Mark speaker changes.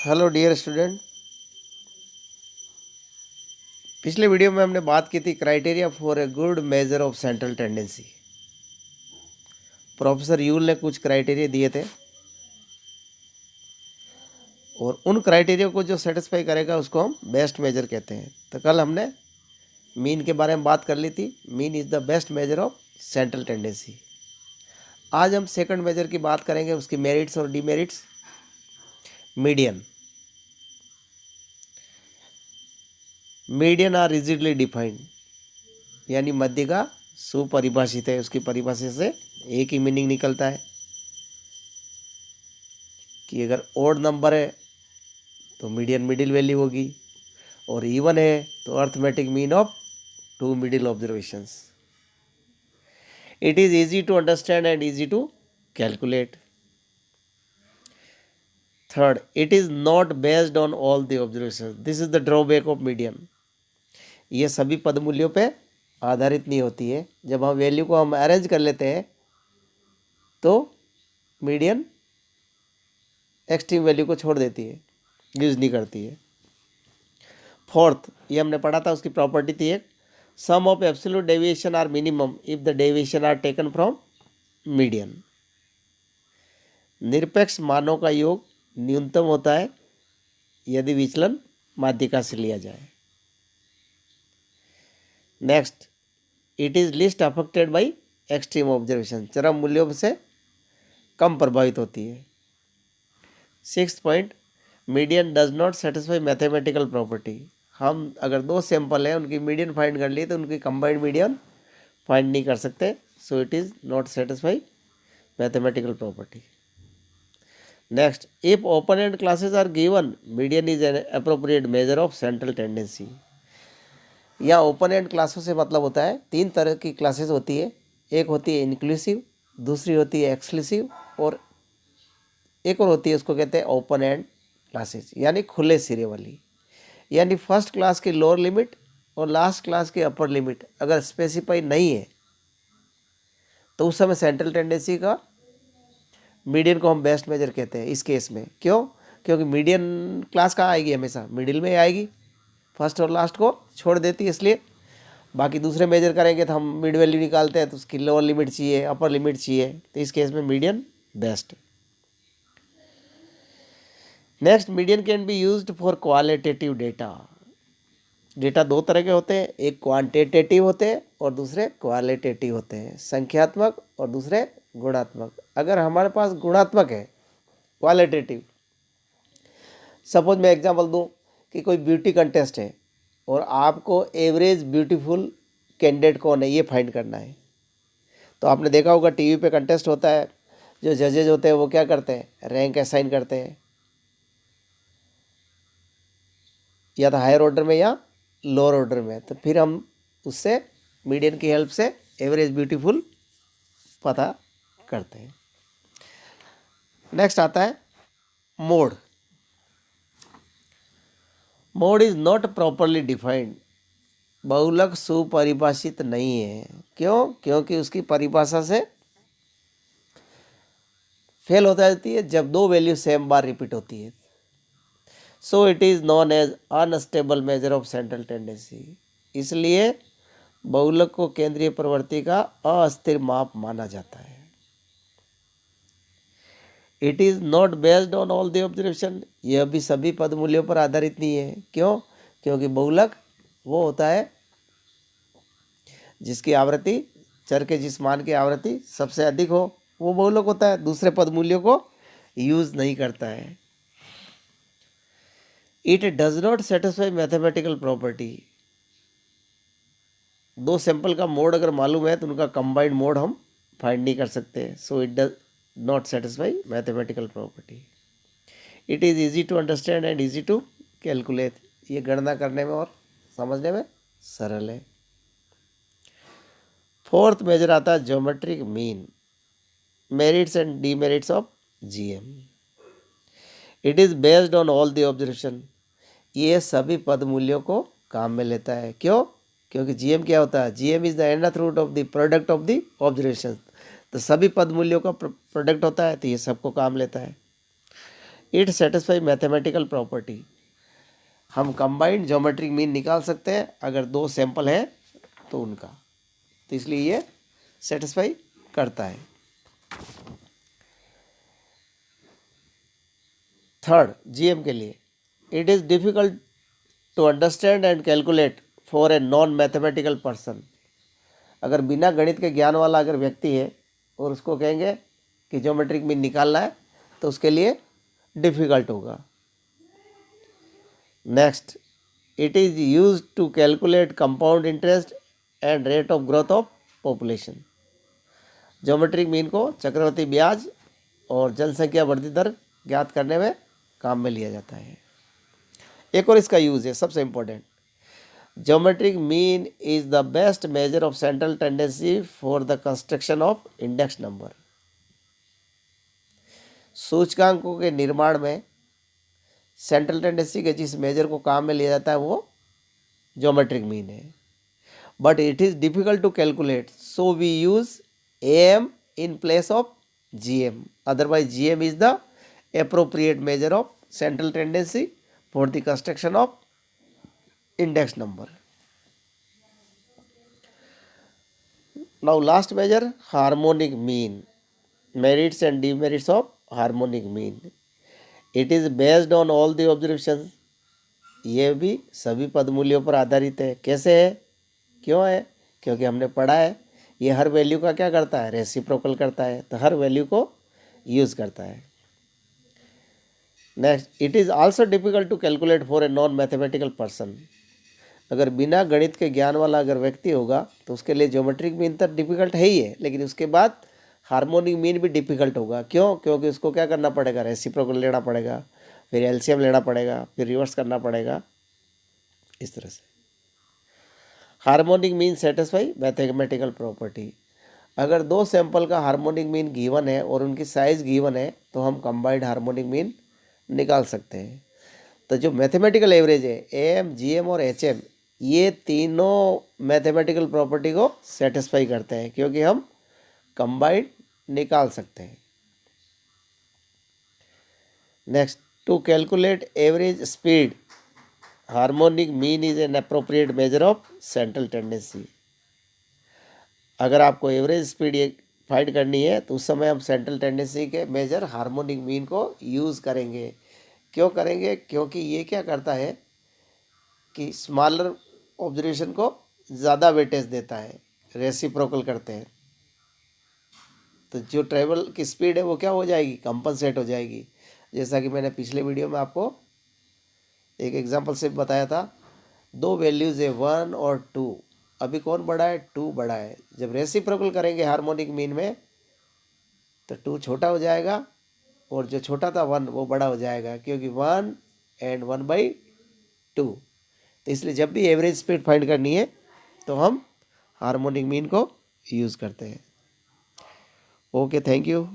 Speaker 1: Hello dear student. पिछले video में हमने बात की थी criteria for a good measure of central tendency. Professor Yule ने कुछ क्राइटेरिया दिए थे और उन क्राइटेरिया को जो सेटिस्फाई करेगा उसको हम बेस्ट मेजर कहते हैं। तो कल हमने मीन के बारे में बात कर ली थी। Mean is the best measure of central tendency. आज हम सेकंड मेजर की बात करेंगे, उसकी मेरिट्स और demerits. Median. Median are rigidly defined, यानी मध्य का सुपरिभाषित है। उसकी परिभाषा से एक ही मीनिंग निकलता है कि अगर ओड नंबर है तो मीडियन मिडिल वैल्यू होगी, और इवन है तो arithmetic mean of two middle observations. It is easy to understand and easy to calculate. Third, it is not based on all the observations. This is the drawback of median. ये सभी पद मूल्यों पे आधारित नहीं होती है। जब हम वैल्यू को हम अरेंज कर लेते हैं तो मीडियन एक्सट्रीम वैल्यू को छोड़ देती है, यूज नहीं करती है। फोर्थ, ये हमने पढ़ा था, उसकी प्रॉपर्टी थी एक, sum of absolute deviation are minimum if the deviation are taken from median. निरपेक्ष मानों का योग न्यूनतम होता है यदि विचलन माध्यिका से लिया जाए। Next, it is list affected by extreme observation. चरम मूल्यों से कम प्रभावित होती है। Six point, median does not satisfy mathematical property. हम अगर दो सैंपल हैं, उनकी मीडियन फाइंड कर लिए तो उनकी कंबाइंड मीडियन फाइंड नहीं कर सकते। So it is not satisfy mathematical property. Next, if open end classes are given, median is an appropriate measure of central tendency. यहाँ ओपन एंड क्लासों से मतलब होता है, तीन तरह की क्लासेस होती है। एक होती है इंक्लूसिव, दूसरी होती है एक्सक्लूसिव, और एक और होती है, उसको कहते हैं ओपन एंड क्लासेस, यानी खुले सिरे वाली। यानी फर्स्ट क्लास की लोअर लिमिट और लास्ट क्लास की अपर लिमिट अगर स्पेसिफाई नहीं है तो उस समय सेंट्रल टेंडेंसी का मीडियन को हम बेस्ट मेजर कहते हैं। इस केस में क्यों? क्योंकि मीडियन क्लास कहाँ आएगी? हमेशा मिडिल में आएगी, फर्स्ट और लास्ट को छोड़ देती है। इसलिए बाकी दूसरे मेजर करेंगे तो हम मिड वैल्यू निकालते हैं, तो उसकी लोअर लिमिट चाहिए, अपर लिमिट चाहिए, तो इस केस में median best. Next, median can be used for qualitative data. Data दो तरह के होते हैं, एक क्वांटिटेटिव होते हैं और दूसरे क्वालिटेटिव होते हैं, संख्यात्मक और दूसरे गुणात्मक। अगर हमारे पास गुणात्मक है, क्वालिटेटिव, सपोज मैं एग्जांपल दूं कि कोई ब्यूटी कंटेस्ट है और आपको एवरेज ब्यूटीफुल कैंडिडेट कौन है ये फाइंड करना है। तो आपने देखा होगा टीवी पे कंटेस्ट होता है, जो जजेज होते हैं वो क्या करते हैं? रैंक असाइन करते हैं, या तो हायर ऑर्डर में या लोअर ऑर्डर में। तो फिर हम उससे मीडियन की हेल्प से एवरेज ब्यूटीफुल पता करते हैं। नेक्स्ट आता है mode. Mode is not properly defined. बहुलक सुपरिभाषित नहीं है। क्यों? क्योंकि उसकी परिभाषा से फेल हो जाती है जब दो वैल्यू सेम बार रिपीट होती है। So it is known as unstable measure of central tendency. इसलिए बहुलक को केंद्रीय प्रवृत्ति का अस्थिर माप माना जाता है। It is not based on all the observation. यह भी सभी पद मूल्यों पर आधारित नहीं है। क्यों? क्योंकि बहुलक वो होता है जिसकी आवृत्ति, चर के जिस मान की आवृत्ति सबसे अधिक हो, वो बहुलक होता है। दूसरे पद मूल्यों को यूज नहीं करता है। It does not satisfy mathematical property. दो सैंपल का मोड अगर मालूम है तो उनका कंबाइंड मोड हम फाइंड नहीं कर सकते। So it does not satisfy mathematical property. It is easy to understand and easy to calculate. ये गणना करने में और समझने में सरल है। फोर्थ मेजर आता है geometric mean, merits and demerits of GM. It is based on all the observation. ये सभी पद मूल्यों को काम में लेता है। क्यों? क्योंकि जीएम क्या होता है? GM is the nth root of the product of the observation. तो सभी पद मूल्यों का प्रोडक्ट होता है, तो ये सबको काम लेता है। It satisfy mathematical property. हम कंबाइंड ज्योमेट्रिक मीन निकाल सकते हैं अगर दो सैंपल हैं तो उनका, तो इसलिए ये सेटिस्फाई करता है। थर्ड, जीएम के लिए, it is difficult to understand and calculate for a non mathematical person. अगर बिना गणित के ज्ञान वाला अगर व्यक्ति है और उसको कहेंगे कि ज्योमेट्रिक मीन निकालना है तो उसके लिए डिफिकल्ट होगा। Next, it is use to calculate compound interest and rate of growth of population. Geometric mean को चक्रवृद्धि ब्याज और जनसंख्या वृद्धि दर ज्ञात करने में काम में लिया जाता है। एक और इसका यूज़ है सबसे important, geometric mean is the best measure of central tendency for the construction of index number. सूचकांकों के निर्माण में सेंट्रल टेंडेंसी के जिस मेजर को काम में लिया जाता है वो ज्योमेट्रिक मीन है, but it is difficult to calculate, so we use M in place of GM, otherwise GM is the appropriate measure of central tendency for the construction of index number. Now last measure, harmonic mean, merits and demerits of harmonic mean. It is based on all the observations. ये भी सभी पद मूल्यों पर आधारित है। कैसे है, क्यों है? क्योंकि हमने पढ़ा है ये हर वैल्यू का क्या करता है, रेसिप्रोकल करता है, तो हर वैल्यू को यूज़ करता है। Next, it is also difficult to calculate for a non mathematical person. अगर बिना गणित के ज्ञान वाला अगर व्यक्ति होगा तो उसके लिए ज्योमेट्रिक मीन तो डिफिकल्ट है ही है, लेकिन उसके बाद हार्मोनिक मीन भी डिफिकल्ट होगा। क्यों? क्योंकि उसको क्या करना पड़ेगा, रेसिप्रोकल लेना पड़ेगा, फिर एलसीएम लेना पड़ेगा, फिर रिवर्स करना पड़ेगा, इस तरह से। Harmonic mean satisfy mathematical property. अगर दो सैंपल का हार्मोनिक मीन गिवन है और उनकी साइज गिवन है तो हम कंबाइंड हार्मोनिक मीन निकाल सकते हैं। तो जो मैथमेटिकल एवरेज है, एम, जीएम और एचएम, ये तीनों मैथमेटिकल प्रॉपर्टी को सेटिस्फाई करते हैं क्योंकि हम कंबाइंड निकाल सकते हैं। Next, to calculate average speed, harmonic mean is an appropriate measure of central tendency. अगर आपको एवरेज स्पीड फाइंड करनी है तो उस समय हम सेंट्रल टेंडेंसी के मेजर हार्मोनिक मीन को यूज़ करेंगे। क्यों करेंगे? क्योंकि ये क्या करता है कि स्मॉलर ऑब्जर्वेशन को ज़्यादा वेटेज देता है, रेसिप्रोकल करते हैं, तो जो ट्रेवल की स्पीड है वो क्या हो जाएगी, कंपनसेट हो जाएगी। जैसा कि मैंने पिछले वीडियो में आपको एक एग्जांपल से बताया था, दो वैल्यूज़ है 1 और 2, अभी कौन बड़ा है, 2 बड़ा है। जब रेसिप्रोकल करेंगे हार्मोनिक मीन में तो 2 छोटा हो जाएगा और जो छोटा था 1 वो बड़ा हो जाएगा, क्योंकि 1 and 1/2। तो इसलिए जब भी एवरेज स्पीड फाइंड करनी है तो हम हार्मोनिक मीन को यूज़ करते हैं। Okay, thank you.